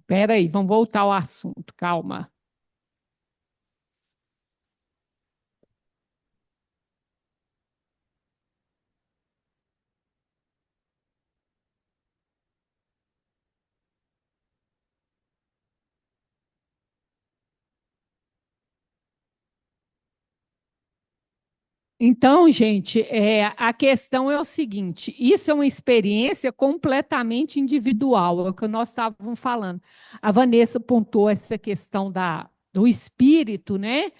Espera aí, vamos voltar ao assunto, calma. Então, gente, a questão é o seguinte: isso é uma experiência completamente individual, é o que nós estávamos falando. A Vanessa pontuou essa questão do espírito, né?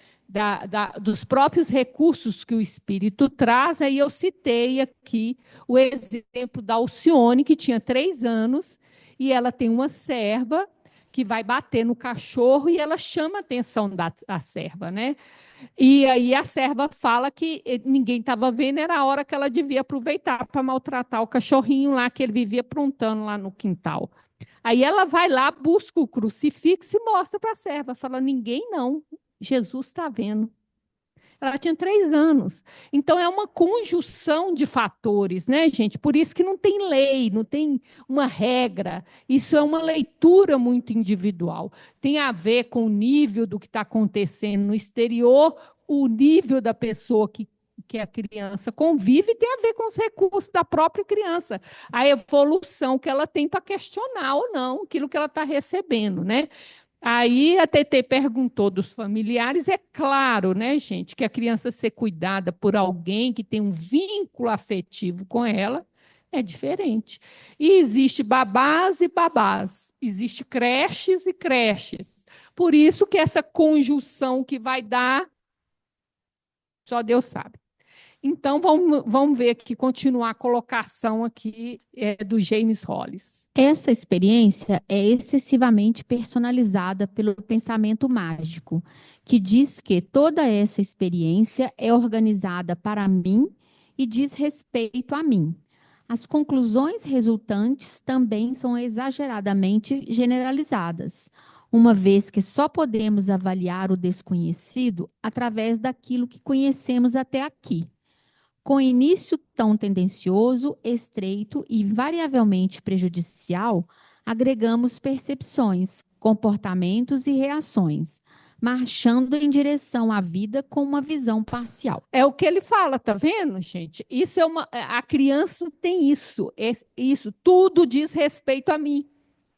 Dos próprios recursos que o espírito traz, aí eu citei aqui o exemplo da Alcione, que tinha 3 anos, e ela tem uma serva que vai bater no cachorro e ela chama a atenção da serva, né? E aí a serva fala que ninguém estava vendo, era a hora que ela devia aproveitar para maltratar o cachorrinho lá que ele vivia aprontando lá no quintal. Aí ela vai lá, busca o crucifixo e mostra para a serva, fala: ninguém não, Jesus está vendo. Ela tinha 3 anos. Então, é uma conjunção de fatores, né, gente? Por isso que não tem lei, não tem uma regra. Isso é uma leitura muito individual. Tem a ver com o nível do que está acontecendo no exterior, o nível da pessoa que a criança convive, tem a ver com os recursos da própria criança, a evolução que ela tem para questionar ou não aquilo que ela está recebendo, né? Aí a TT perguntou dos familiares, é claro, né, gente, que a criança ser cuidada por alguém que tem um vínculo afetivo com ela é diferente. E existe babás e babás, existe creches e creches. Por isso que essa conjunção que vai dar, só Deus sabe. Então, vamos ver aqui, continuar a colocação aqui do James Hollis. Essa experiência é excessivamente personalizada pelo pensamento mágico, que diz que toda essa experiência é organizada para mim e diz respeito a mim. As conclusões resultantes também são exageradamente generalizadas, uma vez que só podemos avaliar o desconhecido através daquilo que conhecemos até aqui. Com início tão tendencioso, estreito e variavelmente prejudicial, agregamos percepções, comportamentos e reações, marchando em direção à vida com uma visão parcial. É o que ele fala, tá vendo, gente? Isso é uma. A criança tem isso, isso, tudo diz respeito a mim.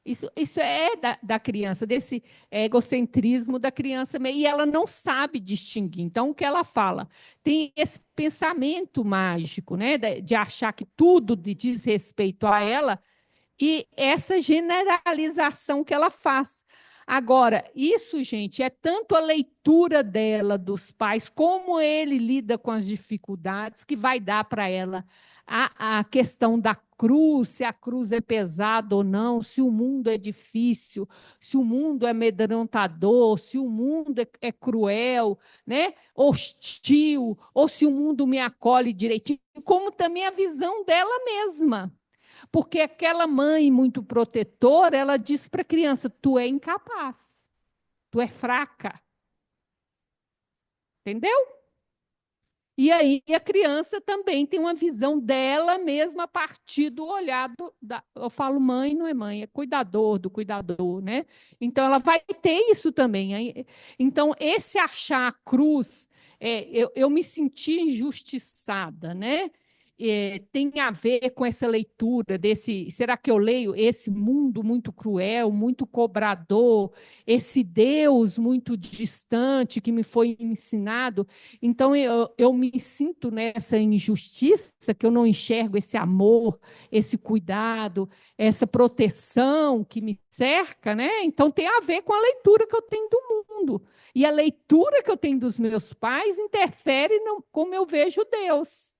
Isso é da criança, desse egocentrismo da criança, e ela não sabe distinguir. Então, o que ela fala? Tem esse pensamento mágico, né, de achar que tudo diz respeito a ela, e essa generalização que ela faz. Agora, isso, gente, é tanto a leitura dela, dos pais, como ele lida com as dificuldades, que vai dar para ela a questão da cruz, se a cruz é pesada ou não, se o mundo é difícil, se o mundo é amedrontador, se o mundo é cruel, né? Hostil, ou se o mundo me acolhe direitinho, como também a visão dela mesma. Porque aquela mãe muito protetora, ela diz para a criança: tu é incapaz, tu é fraca, entendeu? E aí a criança também tem uma visão dela mesma a partir do olhar eu falo mãe, não é mãe, é cuidador do cuidador, né? Então ela vai ter isso também. Então esse achar a cruz, eu me senti injustiçada, né? Tem a ver com essa leitura desse. Será que eu leio esse mundo muito cruel, muito cobrador, esse Deus muito distante que me foi ensinado? Então, eu me sinto nessa injustiça, que eu não enxergo esse amor, esse cuidado, essa proteção que me cerca, né? Então, tem a ver com a leitura que eu tenho do mundo. E a leitura que eu tenho dos meus pais interfere no como eu vejo Deus.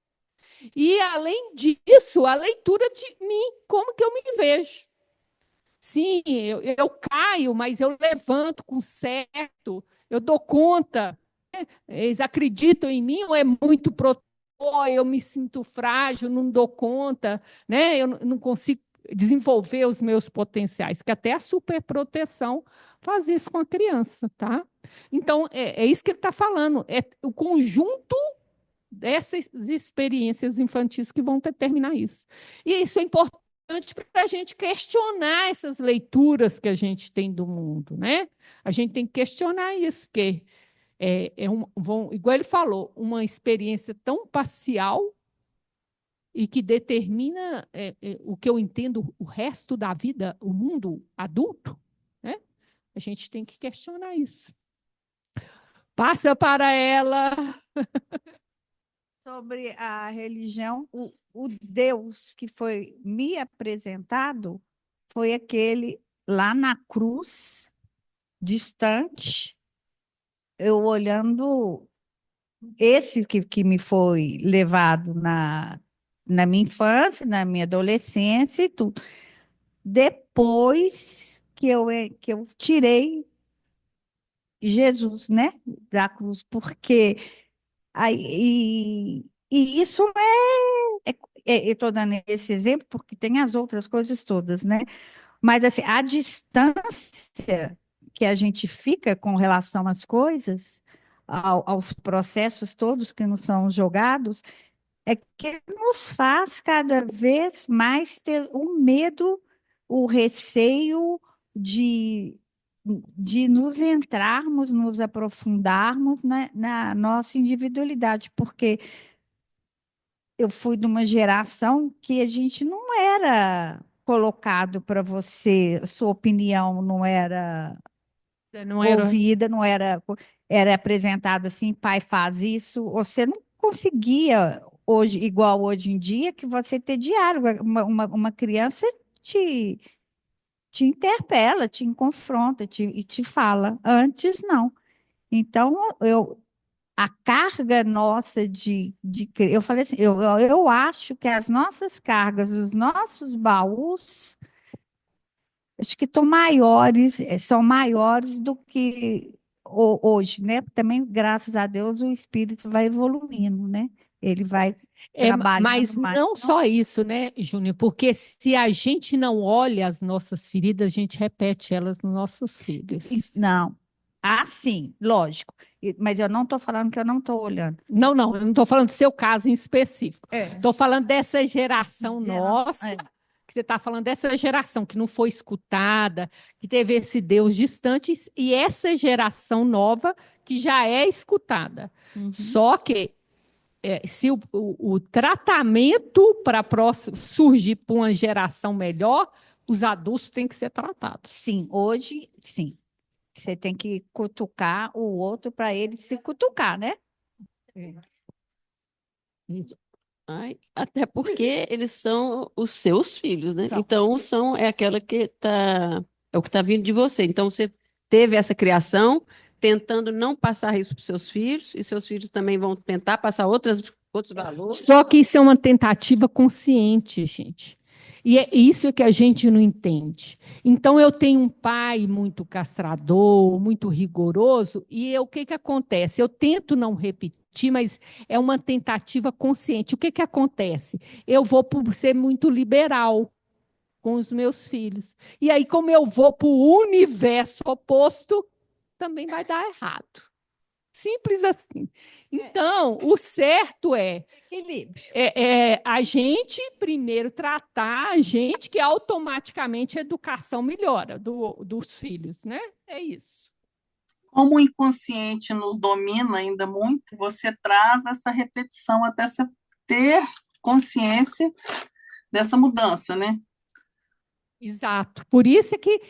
E, além disso, a leitura de mim, como que eu me vejo. Sim, eu caio, mas eu levanto com certo, eu dou conta. Eles acreditam em mim ou é muito protetor, eu me sinto frágil, não dou conta, né? Eu não consigo desenvolver os meus potenciais, que até a superproteção faz isso com a criança, tá? Então, é isso que ele está falando, é o conjunto dessas experiências infantis que vão determinar isso. E isso é importante para a gente questionar essas leituras que a gente tem do mundo, né? A gente tem que questionar isso, porque igual ele falou, uma experiência tão parcial e que determina o que eu entendo o resto da vida, o mundo adulto, né? A gente tem que questionar isso. Passa para ela. Sobre a religião, o Deus que foi me apresentado foi aquele lá na cruz, distante, eu olhando esse que me foi levado na minha infância, na minha adolescência e tudo. Depois que eu tirei Jesus, né, da cruz, porque e isso eu estou dando esse exemplo porque tem as outras coisas todas, né? Mas assim, a distância que a gente fica com relação às coisas, aos processos todos que nos são jogados, é que nos faz cada vez mais ter o medo, o receio de, de nos entrarmos, nos aprofundarmos na nossa individualidade, porque eu fui de uma geração que a gente não era colocado para você, sua opinião não era Não era. ouvida, não era, era apresentado assim, pai faz isso, você não conseguia hoje, igual hoje em dia, que você ter diálogo, uma criança te interpela, te confronta, e te fala. Antes, não. Então, a carga nossa eu falei assim, eu acho que as nossas cargas, os nossos baús, acho que estão maiores, são maiores do que hoje, né? Também, graças a Deus, o espírito vai evoluindo, né? Ele vai trabalhando Mas mais. não só isso, né, Júnior? Porque se a gente não olha as nossas feridas, a gente repete elas nos nossos filhos. Não. Ah, sim, lógico. Mas eu não estou falando que eu não estou olhando. Não, eu não estou falando do seu caso em específico. É. Estou falando dessa geração Geral, nossa, que você está falando dessa geração que não foi escutada, que teve esse Deus distante, e essa geração nova que já é escutada. Uhum. Só que se o tratamento para surgir para uma geração melhor, os adultos têm que ser tratados. Sim, hoje, sim. Você tem que cutucar o outro para ele se cutucar, né? Até porque eles são os seus filhos, né? Então, é aquela que é o que está vindo de você. Então, você teve essa criação tentando não passar isso para os seus filhos, e seus filhos também vão tentar passar outros valores. Só que isso é uma tentativa consciente, gente. E é isso que a gente não entende. Então, eu tenho um pai muito castrador, muito rigoroso, e o que acontece? Eu tento não repetir, mas é uma tentativa consciente. O que acontece? Eu vou ser muito liberal com os meus filhos. E aí, como eu vou para o universo oposto, também vai dar errado. Simples assim. Então, o certo equilíbrio. A gente primeiro tratar a gente que automaticamente a educação melhora dos filhos, né? É isso. Como o inconsciente nos domina ainda muito, você traz essa repetição até você ter consciência dessa mudança, né? Exato. Por isso é que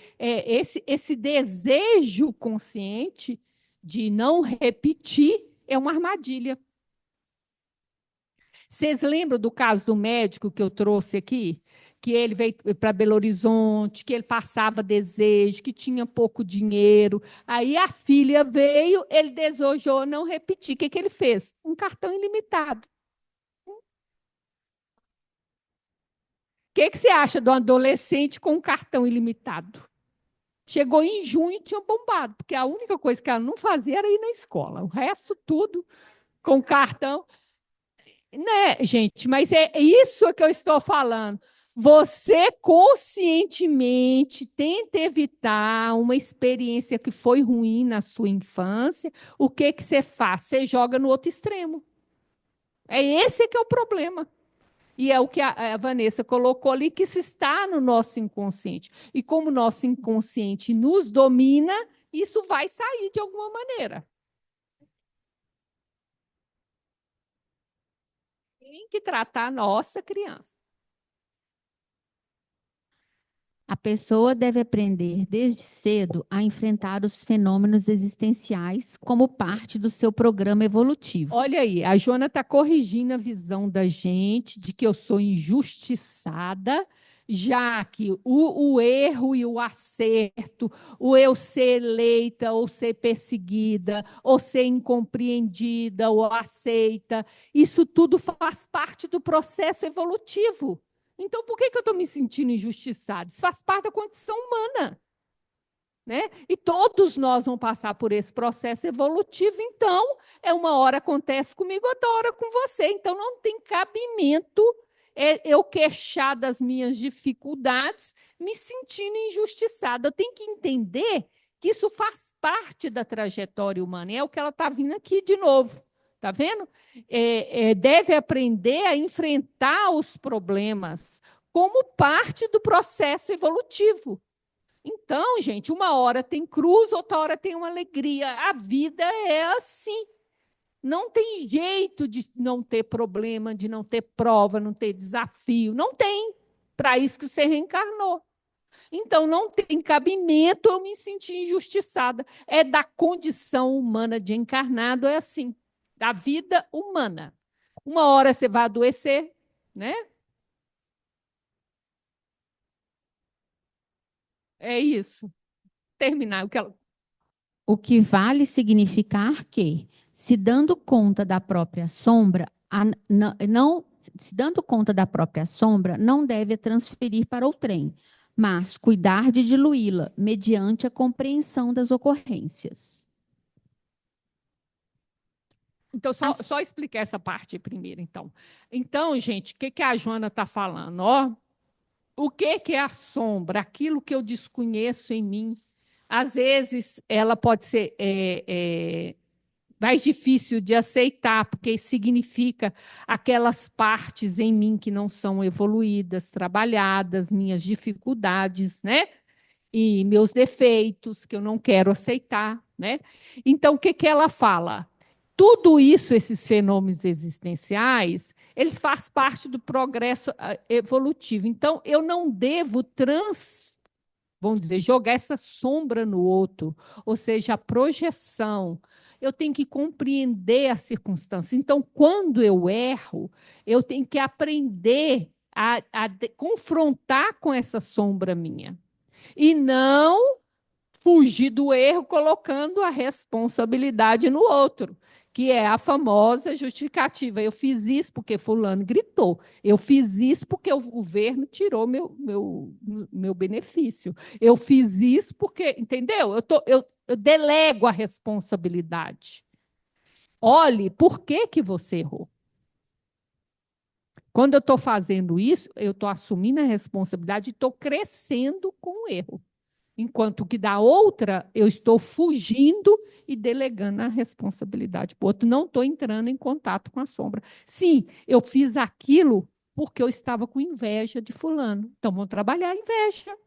esse desejo consciente de não repetir é uma armadilha. Vocês lembram do caso do médico que eu trouxe aqui? Que ele veio para Belo Horizonte, que ele passava desejo, que tinha pouco dinheiro. Aí a filha veio, ele desejou não repetir. O que ele fez? Um cartão ilimitado. O que você acha do adolescente com um cartão ilimitado? Chegou em junho e tinha bombado, porque a única coisa que ela não fazia era ir na escola. O resto, tudo com cartão. Né, gente? Mas é isso que eu estou falando. Você conscientemente tenta evitar uma experiência que foi ruim na sua infância. O que você faz? Você joga no outro extremo. É esse que é o problema. E é o que a Vanessa colocou ali, que se está no nosso inconsciente. E como o nosso inconsciente nos domina, isso vai sair de alguma maneira. Tem que tratar a nossa criança. A pessoa deve aprender desde cedo a enfrentar os fenômenos existenciais como parte do seu programa evolutivo. Olha aí, a Joana está corrigindo a visão da gente de que eu sou injustiçada, já que o erro e o acerto, o eu ser eleita ou ser perseguida, ou ser incompreendida ou aceita, isso tudo faz parte do processo evolutivo. Então, por que eu estou me sentindo injustiçada? Isso faz parte da condição humana. Né? E todos nós vamos passar por esse processo evolutivo, então, uma hora acontece comigo, outra hora com você. Então, não tem cabimento eu queixar das minhas dificuldades, me sentindo injustiçada. Eu tenho que entender que isso faz parte da trajetória humana. E é o que ela está vindo aqui de novo. Está vendo? Deve aprender a enfrentar os problemas como parte do processo evolutivo. Então, gente, uma hora tem cruz, outra hora tem uma alegria. A vida é assim. Não tem jeito de não ter problema, de não ter prova, não ter desafio. Não tem. Para isso que você reencarnou. Então, não tem cabimento eu me sentir injustiçada. É da condição humana de encarnado, é assim. Da vida humana. Uma hora você vai adoecer, né? É isso. Terminar o que ela... O que vale significar que, se dando conta da própria sombra, se dando conta da própria sombra, não deve transferir para o trem, mas cuidar de diluí-la mediante a compreensão das ocorrências. Então, só explicar essa parte primeiro, então. Então, gente, o que a Joana está falando? Ó, o que é a sombra? Aquilo que eu desconheço em mim. Às vezes, ela pode ser mais difícil de aceitar, porque significa aquelas partes em mim que não são evoluídas, trabalhadas, minhas dificuldades, né? E meus defeitos, que eu não quero aceitar, né? Então, o que ela fala? Tudo isso, esses fenômenos existenciais, eles fazem parte do progresso evolutivo. Então, eu não devo vamos dizer, jogar essa sombra no outro, ou seja, a projeção. Eu tenho que compreender a circunstância. Então, quando eu erro, eu tenho que aprender a confrontar com essa sombra minha. E não fugir do erro colocando a responsabilidade no outro, que é a famosa justificativa. Eu fiz isso porque fulano gritou. Eu fiz isso porque o governo tirou meu benefício. Eu fiz isso porque, entendeu? Eu delego a responsabilidade. Olhe, por que você errou? Quando eu estou fazendo isso, eu estou assumindo a responsabilidade e estou crescendo com o erro. Enquanto que da outra, eu estou fugindo e delegando a responsabilidade para o outro. Não estou entrando em contato com a sombra. Sim, eu fiz aquilo porque eu estava com inveja de fulano. Então, vamos trabalhar a inveja.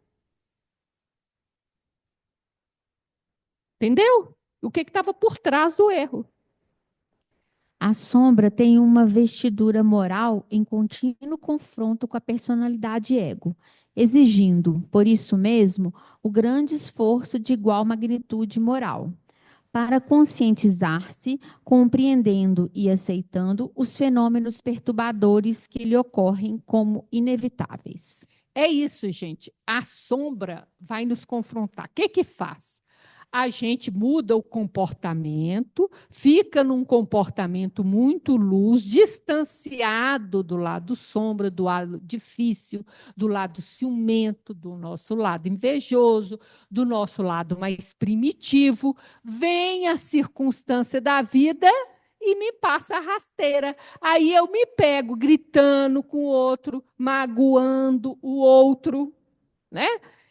Entendeu? O que estava por trás do erro? A sombra tem uma vestidura moral em contínuo confronto com a personalidade ego, exigindo, por isso mesmo, o grande esforço de igual magnitude moral, para conscientizar-se, compreendendo e aceitando os fenômenos perturbadores que lhe ocorrem como inevitáveis. É isso, gente. A sombra vai nos confrontar. O que faz? A gente muda o comportamento, fica num comportamento muito luz, distanciado do lado sombra, do lado difícil, do lado ciumento, do nosso lado invejoso, do nosso lado mais primitivo. Vem a circunstância da vida e me passa a rasteira. Aí eu me pego gritando com o outro, magoando o outro, né?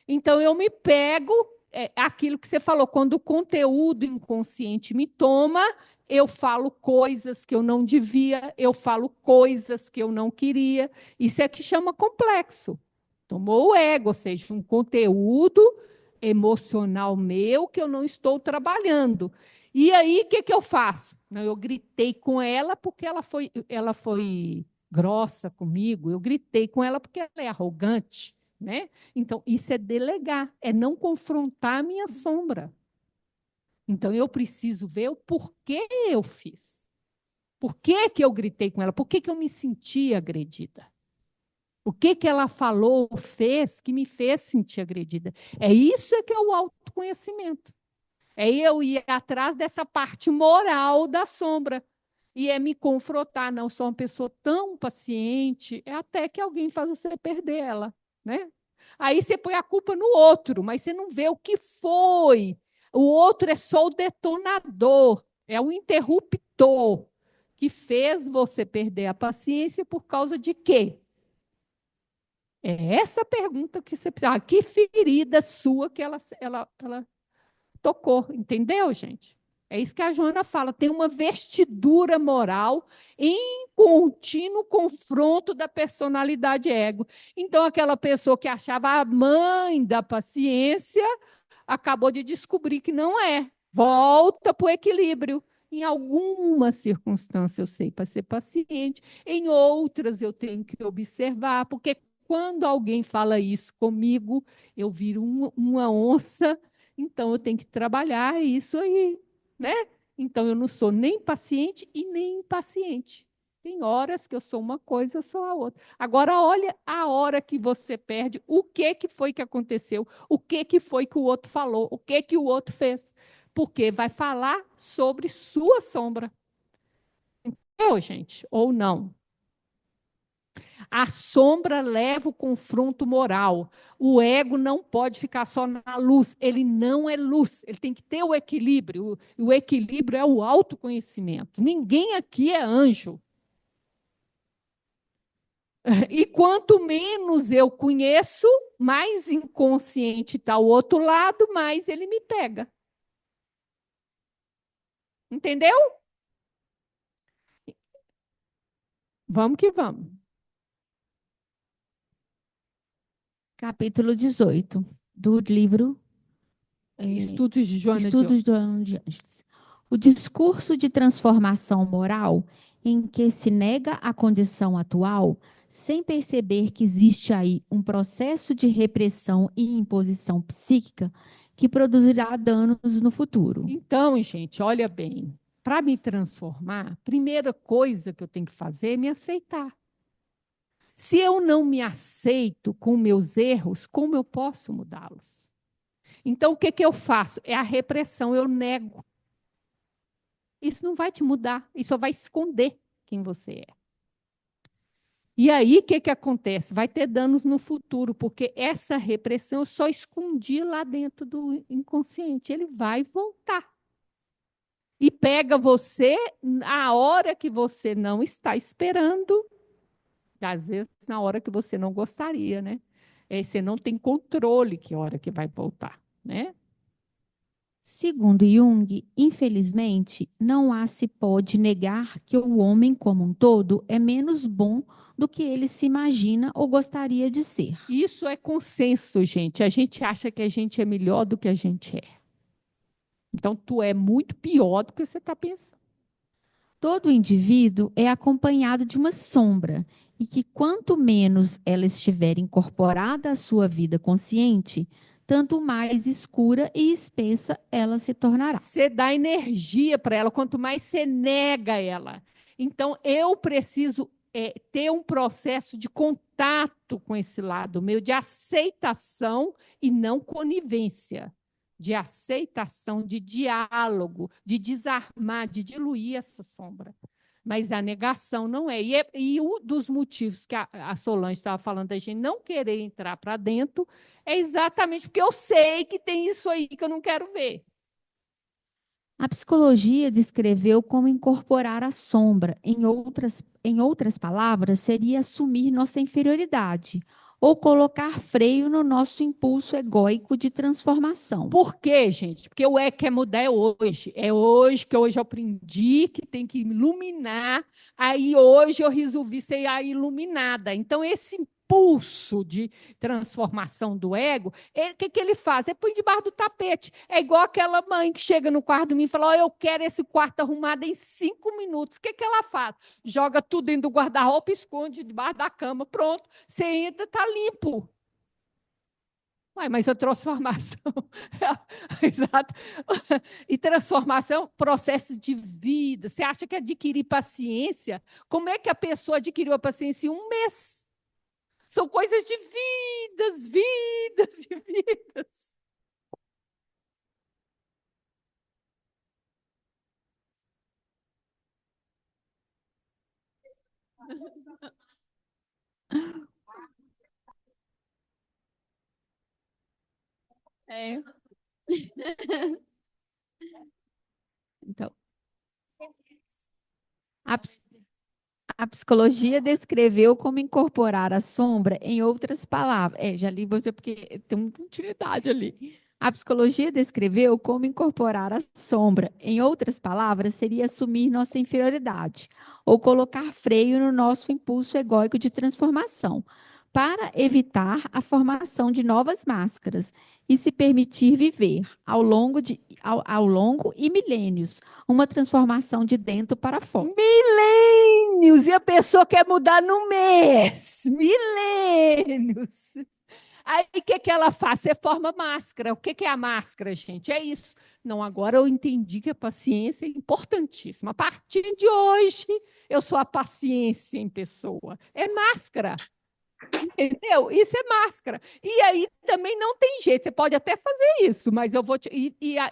Então eu me pego é aquilo que você falou, quando o conteúdo inconsciente me toma, eu falo coisas que eu não devia, eu falo coisas que eu não queria. Isso é que chama complexo. Tomou o ego, ou seja, um conteúdo emocional meu que eu não estou trabalhando. E aí, o que eu faço? Eu gritei com ela porque ela foi grossa comigo, eu gritei com ela porque ela é arrogante, né? Então, isso é delegar, é não confrontar a minha sombra. Então, eu preciso ver o porquê eu fiz. Por que eu gritei com ela? Por que eu me senti agredida? O que ela falou, fez, que me fez sentir agredida? É isso que é o autoconhecimento. É eu ir atrás dessa parte moral da sombra. E é me confrontar. Não sou uma pessoa tão paciente, é até que alguém faz você perder ela, né? Aí você põe a culpa no outro, mas você não vê o que foi. O outro é só o detonador, é o interruptor que fez você perder a paciência por causa de quê? É essa pergunta que você precisa. Que ferida sua que ela tocou, entendeu, gente? É isso que a Joana fala. Tem uma vestidura moral em contínuo confronto da personalidade ego. Então, aquela pessoa que achava a mãe da paciência acabou de descobrir que não é. Volta para o equilíbrio. Em algumas circunstâncias eu sei para ser paciente, em outras eu tenho que observar, porque quando alguém fala isso comigo, eu viro uma onça, então eu tenho que trabalhar isso aí, né? Então eu não sou nem paciente e nem impaciente. Tem horas que eu sou uma coisa, eu sou a outra. Agora, olha a hora que você perde, o que foi que aconteceu, o que foi que o outro falou, o que o outro fez. Porque vai falar sobre sua sombra. Entendeu, gente? Ou não? A sombra leva o confronto moral. O ego não pode ficar só na luz. Ele não é luz. Ele tem que ter o equilíbrio. O equilíbrio é o autoconhecimento. Ninguém aqui é anjo. E quanto menos eu conheço, mais inconsciente está o outro lado, mais ele me pega. Entendeu? Vamos que vamos. Capítulo 18 do livro Estudos de Joana Estudos de Joana de Ângeles. O discurso de transformação moral em que se nega a condição atual, sem perceber que existe aí um processo de repressão e imposição psíquica que produzirá danos no futuro. Então, gente, olha bem. Para me transformar, a primeira coisa que eu tenho que fazer é me aceitar. Se eu não me aceito com meus erros, como eu posso mudá-los? Então, o que eu faço? É a repressão, eu nego. Isso não vai te mudar, isso só vai esconder quem você é. E aí, o que acontece? Vai ter danos no futuro, porque essa repressão eu só escondi lá dentro do inconsciente. Ele vai voltar. E pega você a hora que você não está esperando, às vezes na hora que você não gostaria, né? Você não tem controle que hora que vai voltar, né? Segundo Jung, infelizmente, não há se pode negar que o homem como um todo é menos bom do que ele se imagina ou gostaria de ser. Isso é consenso, gente. A gente acha que a gente é melhor do que a gente é. Então, tu é muito pior do que você está pensando. Todo indivíduo é acompanhado de uma sombra e que quanto menos ela estiver incorporada à sua vida consciente, tanto mais escura e espessa ela se tornará. Você dá energia para ela, quanto mais você nega ela. Então, eu preciso ter um processo de contato com esse lado meu, de aceitação e não conivência. De aceitação, de diálogo, de desarmar, de diluir essa sombra. Mas a negação não é. E um dos motivos que a Solange estava falando da gente não querer entrar para dentro é exatamente porque eu sei que tem isso aí que eu não quero ver. A psicologia descreveu como incorporar a sombra. Em outras palavras, seria assumir nossa inferioridade, ou colocar freio no nosso impulso egóico de transformação. Por quê, gente? Porque o quer mudar é hoje. É hoje que hoje eu aprendi que tem que iluminar. Aí hoje eu resolvi ser a iluminada. Então, esse impulso de transformação do ego, o que ele faz? Ele põe debaixo do tapete. É igual aquela mãe que chega no quarto de mim e fala: eu quero esse quarto arrumado em 5 minutos. O que ela faz? Joga tudo dentro do guarda-roupa, esconde debaixo da cama. Pronto, você entra, está limpo. Ué, mas a transformação, exato, e transformação é um processo de vida. Você acha que adquirir paciência, como é que a pessoa adquiriu a paciência em 1 mês? São coisas de vidas, vidas e vidas. É. Então, a, ps- a psicologia descreveu como incorporar a sombra em outras palavras. Já li você porque tem uma continuidade ali. A psicologia descreveu como incorporar a sombra. Em outras palavras, seria assumir nossa inferioridade ou colocar freio no nosso impulso egóico de transformação, para evitar a formação de novas máscaras e se permitir viver ao longo e milênios uma transformação de dentro para fora. Milênios! E a pessoa quer mudar no mês. Milênios! Aí o que ela faz? Você forma máscara. O que é a máscara, gente? É isso. Não, agora eu entendi que a paciência é importantíssima. A partir de hoje, eu sou a paciência em pessoa. É máscara. Entendeu? Isso é máscara. E aí também não tem jeito. Você pode até fazer isso, mas eu vou te.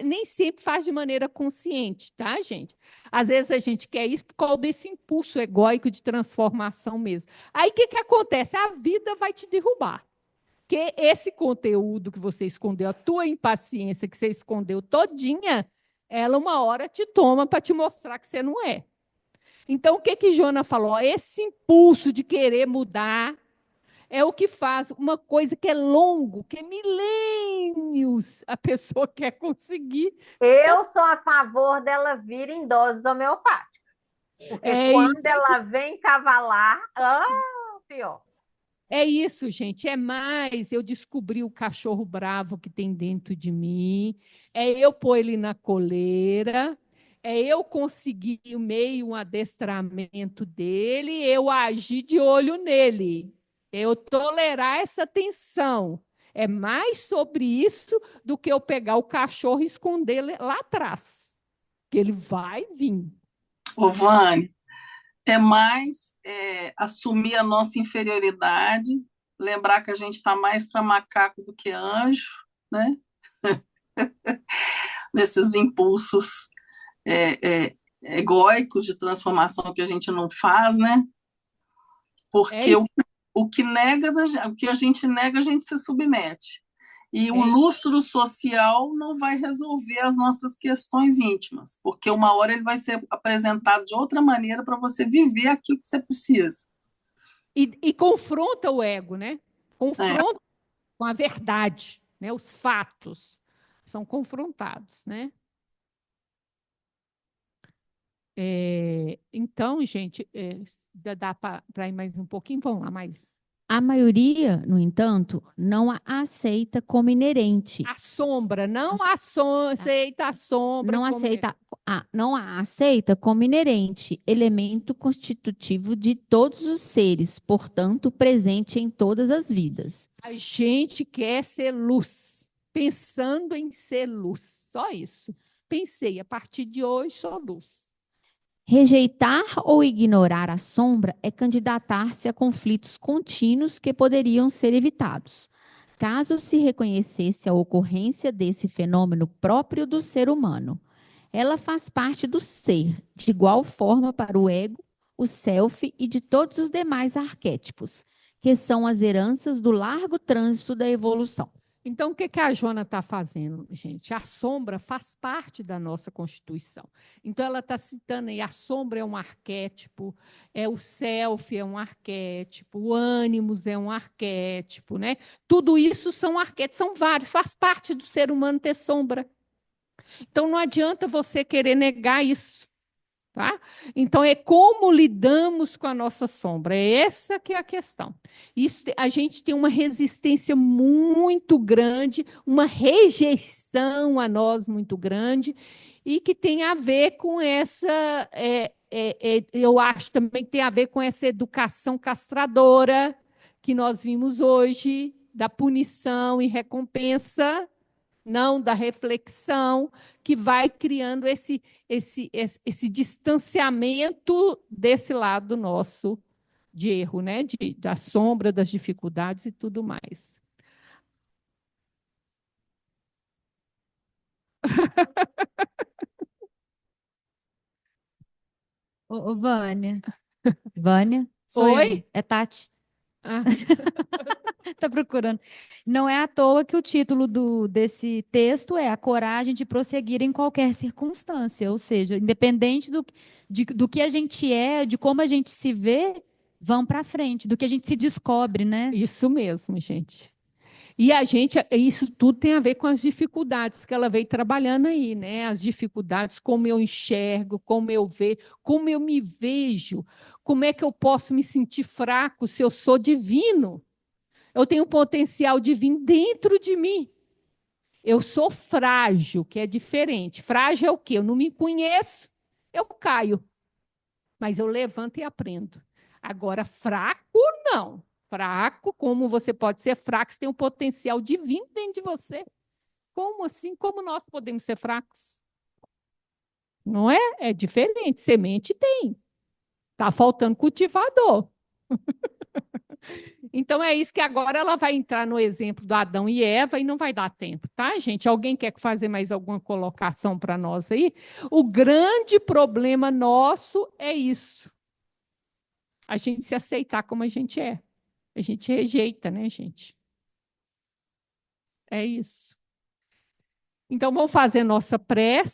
Nem sempre faz de maneira consciente, tá, gente? Às vezes a gente quer isso por causa desse impulso egóico de transformação mesmo. Aí o que acontece? A vida vai te derrubar. Porque esse conteúdo que você escondeu, a tua impaciência que você escondeu todinha, ela uma hora te toma para te mostrar que você não é. Então, o que Jona falou? Esse impulso de querer mudar é o que faz uma coisa que é longo, que é milênios, a pessoa quer conseguir. Eu sou a favor dela vir em doses homeopáticas. Porque quando ela vem cavalar, pior. É isso, gente. É mais eu descobri o cachorro bravo que tem dentro de mim, é eu pôr ele na coleira, é eu conseguir meio um adestramento dele, eu agir de olho nele, eu tolerar essa tensão. É mais sobre isso do que eu pegar o cachorro e esconder ele lá atrás, que ele vai vir. Ô, Vânia, é mais assumir a nossa inferioridade, lembrar que a gente está mais para macaco do que anjo, né? Nesses impulsos egóicos de transformação que a gente não faz, né? Porque o que a gente nega, a gente se submete. E o lustro social não vai resolver as nossas questões íntimas, porque uma hora ele vai ser apresentado de outra maneira para você viver aquilo que você precisa. E confronta o ego, né? Confronta com a verdade, né? Os fatos são confrontados, né? Então, gente, dá para ir mais um pouquinho? Vamos lá, mais. A maioria, no entanto, não a aceita como inerente. A sombra, não aceita a sombra. Não a aceita como inerente, elemento constitutivo de todos os seres, portanto, presente em todas as vidas. A gente quer ser luz, pensando em ser luz, só isso. Pensei, a partir de hoje sou luz. Rejeitar ou ignorar a sombra é candidatar-se a conflitos contínuos que poderiam ser evitados, caso se reconhecesse a ocorrência desse fenômeno próprio do ser humano. Ela faz parte do ser, de igual forma para o ego, o self e de todos os demais arquétipos, que são as heranças do largo trânsito da evolução. Então, o que que a Joana está fazendo, gente? A sombra faz parte da nossa Constituição. Então, ela está citando aí, a sombra é um arquétipo, o self é um arquétipo, o ânimos é um arquétipo, né? Tudo isso são arquétipos, são vários, faz parte do ser humano ter sombra. Então, não adianta você querer negar isso. Tá? Então, é como lidamos com a nossa sombra. É essa que é a questão. Isso, a gente tem uma resistência muito grande, uma rejeição a nós muito grande, e que tem a ver com essa. Eu acho também que tem a ver com essa educação castradora que nós vimos hoje, da punição e recompensa, não da reflexão, que vai criando esse distanciamento desse lado nosso de erro, né? Da sombra, das dificuldades e tudo mais. Ô, Vânia. Vânia? Sou Oi? eu. É Tati. Ah. Tá procurando. Não é à toa que o título desse texto é A Coragem de Prosseguir em Qualquer Circunstância. Ou seja, independente do que a gente é, de como a gente se vê, vão para frente, do que a gente se descobre, né? Isso mesmo, gente. E isso tudo tem a ver com as dificuldades que ela veio trabalhando aí, né? As dificuldades, como eu enxergo, como eu vejo, como eu me vejo, como é que eu posso me sentir fraco se eu sou divino? Eu tenho um potencial divino dentro de mim. Eu sou frágil, que é diferente. Frágil é o quê? Eu não me conheço, eu caio. Mas eu levanto e aprendo. Agora, fraco, não. Fraco, como você pode ser fraco, você tem um potencial divino dentro de você. Como assim? Como nós podemos ser fracos? Não é? É diferente. Semente tem. Está faltando cultivador. Então é isso que agora ela vai entrar no exemplo do Adão e Eva e não vai dar tempo, tá, gente? Alguém quer fazer mais alguma colocação para nós aí? O grande problema nosso é isso. A gente se aceitar como a gente é. A gente rejeita, né, gente? É isso. Então vamos fazer nossa prece.